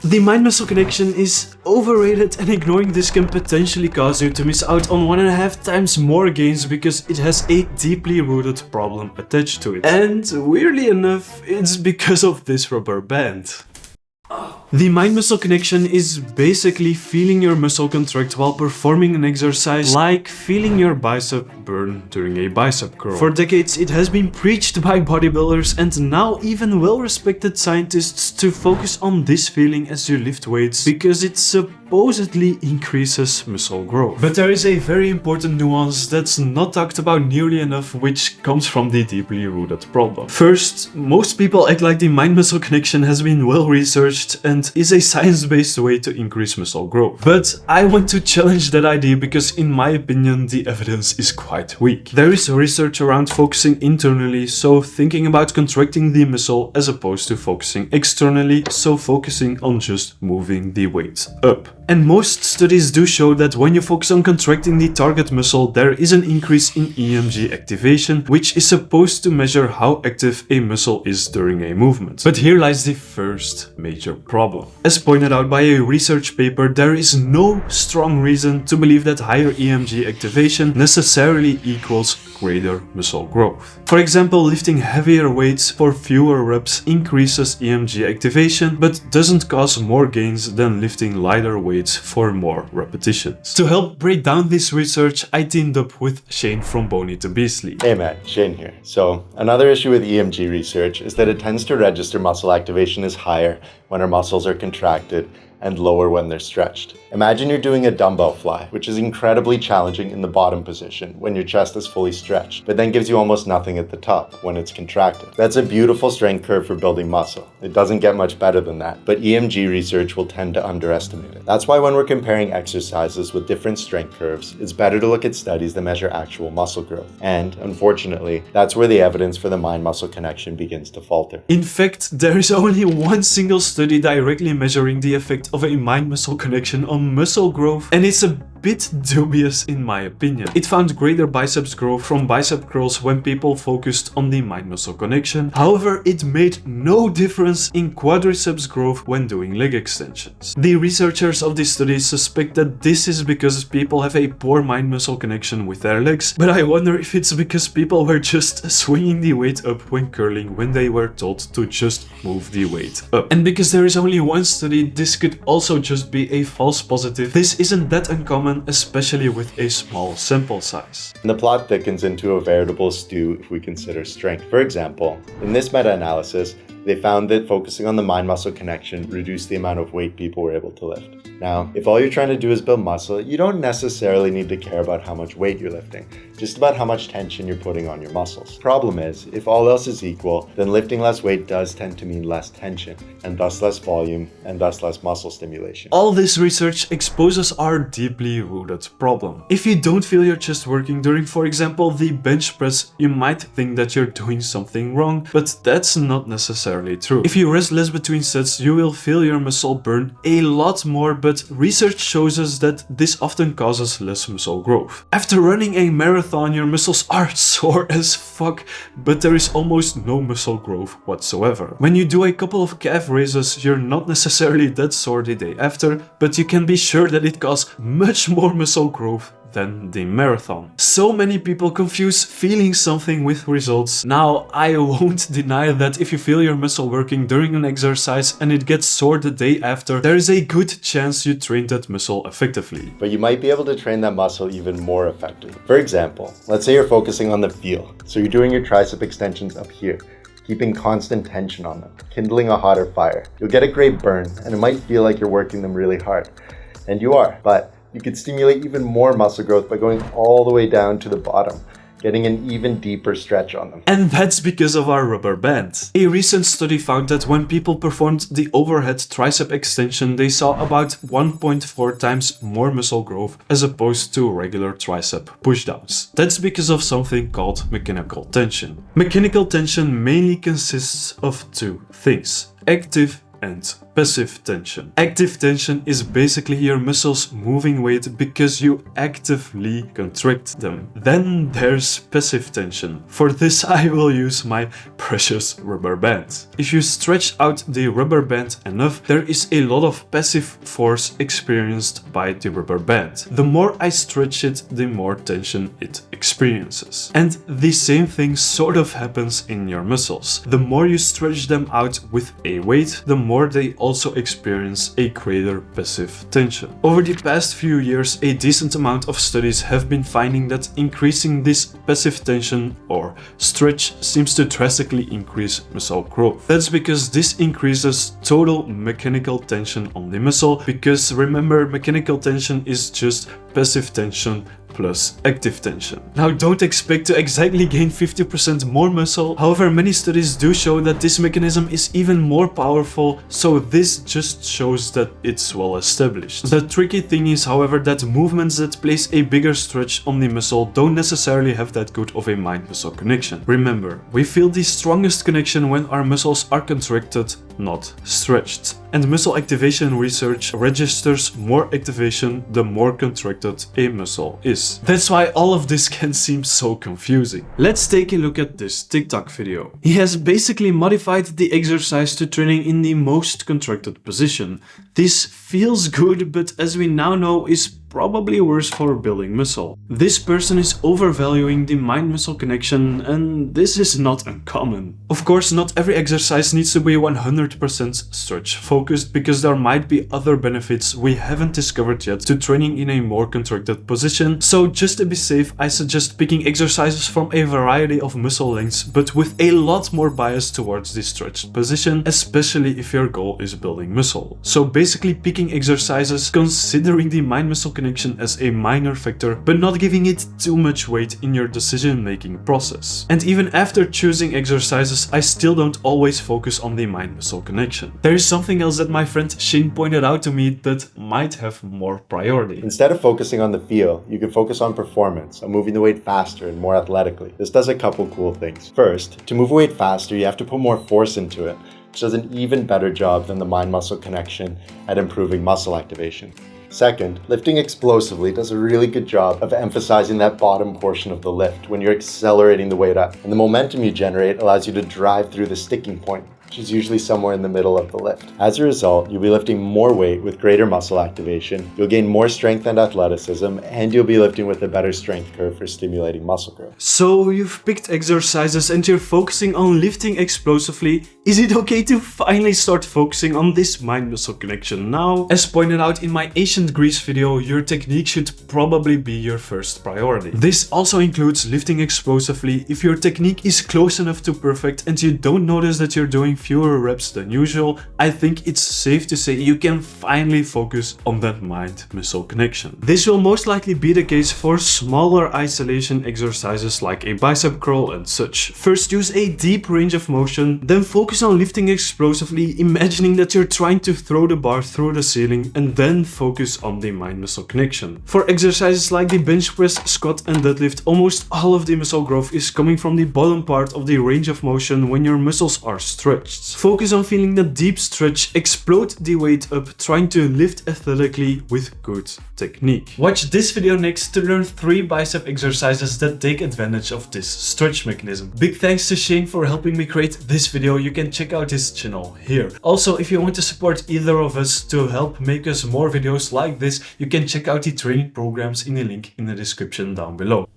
The mind-muscle connection is overrated, and ignoring this can potentially cause you to miss out on 1.5 times more gains because it has a deeply rooted problem attached to it. And weirdly enough, it's because of this rubber band. The mind-muscle connection is basically feeling your muscle contract while performing an exercise, like feeling your bicep burn during a bicep curl. For decades, it has been preached by bodybuilders and now even well-respected scientists to focus on this feeling as you lift weights because it supposedly increases muscle growth. But there is a very important nuance that's not talked about nearly enough, which comes from the deeply rooted problem. First, most people act like the mind-muscle connection has been well researched and is a science-based way to increase muscle growth. But I want to challenge that idea because in my opinion the evidence is quite weak. There is research around focusing internally, so thinking about contracting the muscle, as opposed to focusing externally, so focusing on just moving the weight up. And most studies do show that when you focus on contracting the target muscle, there is an increase in EMG activation, which is supposed to measure how active a muscle is during a movement. But here lies the first major problem. As pointed out by a research paper, there is no strong reason to believe that higher EMG activation necessarily equals greater muscle growth. For example, lifting heavier weights for fewer reps increases EMG activation, but doesn't cause more gains than lifting lighter weights for more repetitions. To help break down this research, I teamed up with Shane from Boney to Beastly. Hey man, Shane here. So another issue with EMG research is that it tends to register muscle activation as higher when our muscles are contracted and lower when they're stretched. Imagine you're doing a dumbbell fly, which is incredibly challenging in the bottom position when your chest is fully stretched, but then gives you almost nothing at the top when it's contracted. That's a beautiful strength curve for building muscle. It doesn't get much better than that, but EMG research will tend to underestimate it. That's why when we're comparing exercises with different strength curves, it's better to look at studies that measure actual muscle growth. And unfortunately, that's where the evidence for the mind-muscle connection begins to falter. In fact, there is only one single study directly measuring the effect of a mind-muscle connection on muscle growth, and it's a bit dubious in my opinion. It found greater biceps growth from bicep curls when people focused on the mind-muscle connection. However, it made no difference in quadriceps growth when doing leg extensions. The researchers of this study suspect that this is because people have a poor mind-muscle connection with their legs, but I wonder if it's because people were just swinging the weight up when curling when they were told to just move the weight up. And because there is only one study, this could also just be a false positive. This isn't that uncommon, especially with a small sample size. And the plot thickens into a veritable stew if we consider strength. For example, in this meta-analysis, they found that focusing on the mind-muscle connection reduced the amount of weight people were able to lift. Now, if all you're trying to do is build muscle, you don't necessarily need to care about how much weight you're lifting, just about how much tension you're putting on your muscles. Problem is, if all else is equal, then lifting less weight does tend to mean less tension, and thus less volume, and thus less muscle stimulation. All this research exposes our deeply rooted problem. If you don't feel your chest working during, for example, the bench press, you might think that you're doing something wrong, but that's not necessarily true. If you rest less between sets, you will feel your muscle burn a lot more, but research shows us that this often causes less muscle growth. After running a marathon, your muscles are sore as fuck, but there is almost no muscle growth whatsoever. When you do a couple of calf raises, you're not necessarily that sore the day after, but you can be sure that it causes much more muscle growth than the marathon. So many people confuse feeling something with results. Now, I won't deny that if you feel your muscle working during an exercise and it gets sore the day after, there is a good chance you trained that muscle effectively. But you might be able to train that muscle even more effectively. For example, let's say you're focusing on the feel. So you're doing your tricep extensions up here, keeping constant tension on them, kindling a hotter fire. You'll get a great burn, and it might feel like you're working them really hard. And you are, but you could stimulate even more muscle growth by going all the way down to the bottom, getting an even deeper stretch on them. And that's because of our rubber band. A recent study found that when people performed the overhead tricep extension, they saw about 1.4 times more muscle growth as opposed to regular tricep pushdowns. That's because of something called mechanical tension. Mechanical tension mainly consists of two things: active and passive tension. Active tension is basically your muscles moving weight because you actively contract them. Then there's passive tension. For this I will use my precious rubber band. If you stretch out the rubber band enough, there is a lot of passive force experienced by the rubber band. The more I stretch it, the more tension it experiences. And the same thing sort of happens in your muscles. The more you stretch them out with a weight, the more they also experience a greater passive tension. Over the past few years, a decent amount of studies have been finding that increasing this passive tension or stretch seems to drastically increase muscle growth. That's because this increases total mechanical tension on the muscle, because remember, mechanical tension is just passive tension plus active tension. Now, don't expect to exactly gain 50% more muscle. However, many studies do show that this mechanism is even more powerful, so this just shows that it's well established. The tricky thing is, however, that movements that place a bigger stretch on the muscle don't necessarily have that good of a mind-muscle connection. Remember, we feel the strongest connection when our muscles are contracted, not stretched. And muscle activation research registers more activation the more contracted a muscle is. That's why all of this can seem so confusing. Let's take a look at this TikTok video. He has basically modified the exercise to training in the most contracted position. This feels good, but as we now know, is probably worse for building muscle. This person is overvaluing the mind-muscle connection, and this is not uncommon. Of course, not every exercise needs to be 100% stretch focused, because there might be other benefits we haven't discovered yet to training in a more contracted position. So just to be safe, I suggest picking exercises from a variety of muscle lengths, but with a lot more bias towards the stretched position, especially if your goal is building muscle. So basically picking exercises considering the mind-muscle connection as a minor factor, but not giving it too much weight in your decision-making process. And even after choosing exercises, I still don't always focus on the mind-muscle connection. There is something else that my friend Shin pointed out to me that might have more priority. Instead of focusing on the feel, you can focus on performance, on moving the weight faster and more athletically. This does a couple cool things. First, to move weight faster, you have to put more force into it, which does an even better job than the mind-muscle connection at improving muscle activation. Second, lifting explosively does a really good job of emphasizing that bottom portion of the lift when you're accelerating the weight up. And the momentum you generate allows you to drive through the sticking point, which is usually somewhere in the middle of the lift. As a result, you'll be lifting more weight with greater muscle activation, you'll gain more strength and athleticism, and you'll be lifting with a better strength curve for stimulating muscle growth. So you've picked exercises and you're focusing on lifting explosively. Is it okay to finally start focusing on this mind-muscle connection now? As pointed out in my ancient Greece video, your technique should probably be your first priority. This also includes lifting explosively. If your technique is close enough to perfect and you don't notice that you're doing fewer reps than usual, I think it's safe to say you can finally focus on that mind-muscle connection. This will most likely be the case for smaller isolation exercises like a bicep curl and such. First, use a deep range of motion, then focus on lifting explosively, imagining that you're trying to throw the bar through the ceiling, and then focus on the mind-muscle connection. For exercises like the bench press, squat and deadlift, almost all of the muscle growth is coming from the bottom part of the range of motion when your muscles are stretched. Focus on feeling the deep stretch, explode the weight up, trying to lift athletically with good technique. Watch this video next to learn 3 bicep exercises that take advantage of this stretch mechanism. Big thanks to Shane for helping me create this video. You can check out his channel here. Also, if you want to support either of us to help make us more videos like this, you can check out the training programs in the link in the description down below.